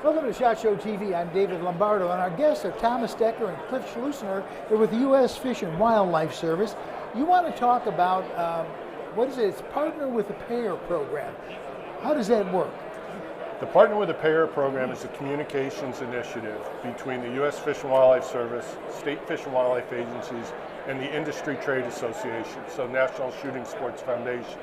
Welcome to SHOT Show TV. I'm David Lombardo, and our guests are Thomas Decker and Cliff Schlussener. They're with the U.S. Fish and Wildlife Service. You want to talk about, what is it? It's Partner with a Payer program. How does that work? The Partner with a Payer program is a communications initiative between the U.S. Fish and Wildlife Service, state fish and wildlife agencies, and the Industry Trade Association, so National Shooting Sports Foundation.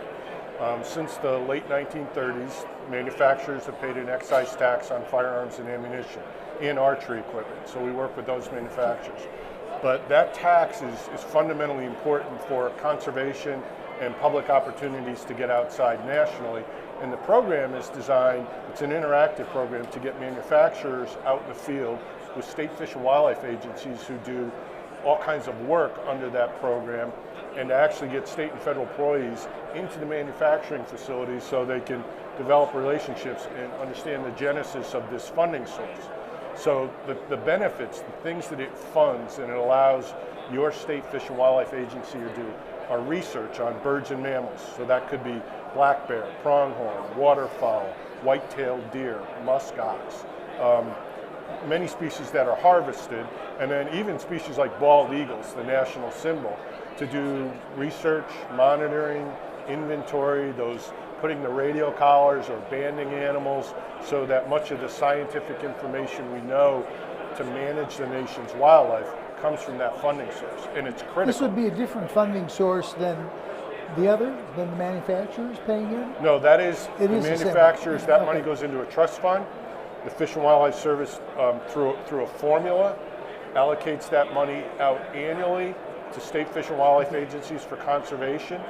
Since the late 1930s, manufacturers have paid an excise tax on firearms and ammunition and archery equipment, so we work with those manufacturers. But that tax is fundamentally important for conservation and public opportunities to get outside nationally. And the program is designed, it's an interactive program to get manufacturers out in the field with state fish and wildlife agencies who do all kinds of work under that program, and to actually get state and federal employees into the manufacturing facilities so they can develop relationships and understand the genesis of this funding source. So the benefits, the things that it funds and it allows your state fish and wildlife agency to do are research on birds and mammals. So that could be black bear, pronghorn, waterfowl, white-tailed deer, muskox, many species that are harvested, and then even species like bald eagles, the national symbol, to do research, monitoring, inventory, those putting the radio collars or banding animals so that much of the scientific information we know to manage the nation's wildlife comes from that funding source, and it's critical. This would be a different funding source than the other, than the manufacturers paying in? No, that is the manufacturers. That money goes into a trust fund. The Fish and Wildlife Service, through a formula, allocates that money out annually to state fish and wildlife agencies for conservation,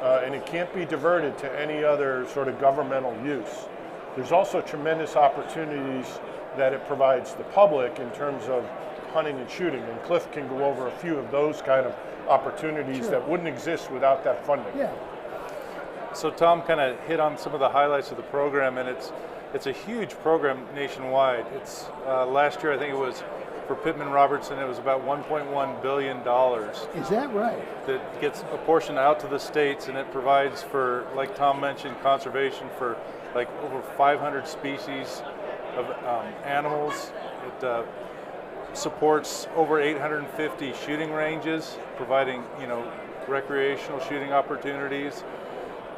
and it can't be diverted to any other sort of governmental use. There's also tremendous opportunities that it provides the public in terms of hunting and shooting, and Cliff can go over a few of those kind of opportunities that wouldn't exist without that funding. Yeah. So Tom kind of hit on some of the highlights of the program, and it's a huge program nationwide. It's last year, I think it was, for Pittman-Robertson, it was about $1.1 billion. Is that right? That gets apportioned out to the states, and it provides for, like Tom mentioned, conservation for like over 500 species of animals. It supports over 850 shooting ranges, providing recreational shooting opportunities.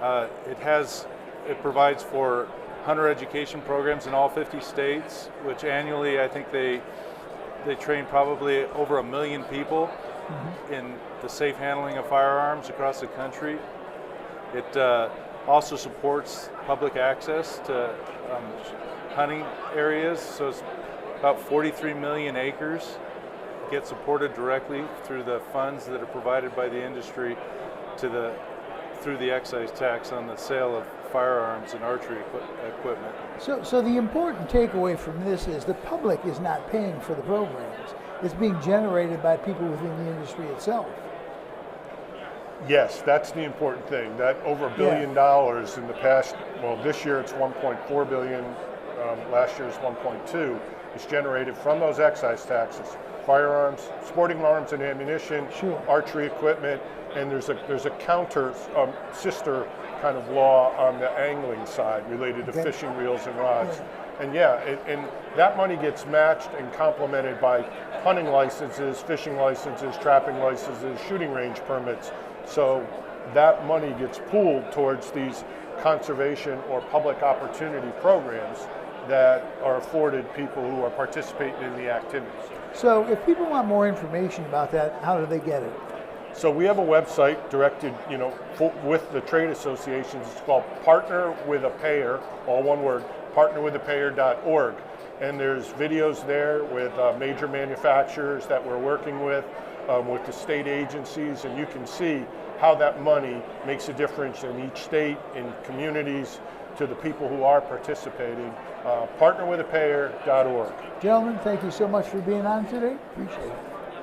It provides for hunter education programs in all 50 states, which annually I think they train probably over 1 million people in the safe handling of firearms across the country. It also supports public access to hunting areas, so it's about 43 million acres get supported directly through the funds that are provided by the industry through the excise tax on the sale of firearms and archery equipment. So the important takeaway from this is the public is not paying for the programs. It's being generated by people within the industry itself. Yes, that's the important thing. That over $1 billion in the past, well, this year it's 1.4 billion, last year it's 1.2, is generated from those excise taxes. Firearms, sporting arms and ammunition, archery equipment, and there's a counter sister kind of law on the angling side related to fishing reels and rods. And and that money gets matched and complemented by hunting licenses, fishing licenses, trapping licenses, shooting range permits. So that money gets pooled towards these conservation or public opportunity programs that are afforded people who are participating in the activities. So if people want more information about that, how do they get it? So we have a website directed, with the trade associations. It's called Partner with a Payer, all one word, partnerwithapayer.org. And there's videos there with major manufacturers that we're working with the state agencies, and you can see how that money makes a difference in each state, in communities, to the people who are participating. Partnerwithapayer.org. Gentlemen, thank you so much for being on today. Appreciate it.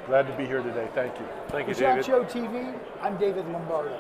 Glad to be here today. Thank you. Thank you, For David. SHOT Show TV, I'm David Lombardo.